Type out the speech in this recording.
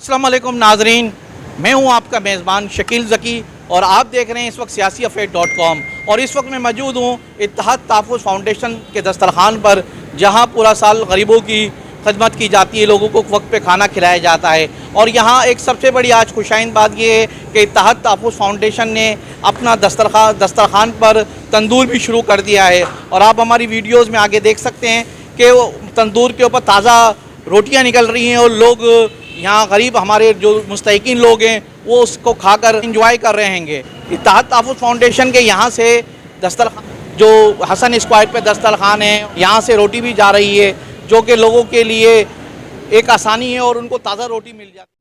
अस्सलाम वालेकुम नाजरीन, मैं हूं आपका मेज़बान शकील ज़की और आप देख रहे हैं इस वक्त siyaasi-update.com। और इस वक्त मैं मौजूद हूं इत्तेहाद तहफ़्फ़ुज़ फाउंडेशन के दस्तरखान पर, जहां पूरा साल गरीबों की खिदमत की जाती है, लोगों को वक्त पे खाना खिलाया जाता है। और यहाँ एक सबसे बड़ी आज खुशाइन बात यह है कि इत्तेहाद तहफ़्फ़ुज़ फाउंडेशन ने अपना दस्तरखान पर तंदूर भी शुरू कर दिया है। और आप हमारी वीडियोज़ में आगे देख सकते हैं कि वो तंदूर के ऊपर ताज़ा रोटियाँ निकल रही हैं और लोग यहाँ गरीब हमारे जो मुस्तहिकीन लोग हैं वो उसको खाकर इंजॉय कर रहे हैं। इत्तेहाद तहफ़्फ़ुज़ फाउंडेशन के यहाँ से दस्तरखान, जो हसन स्क्वायर पे दस्तरखान है, यहाँ से रोटी भी जा रही है, जो कि लोगों के लिए एक आसानी है और उनको ताज़ा रोटी मिल जाती है।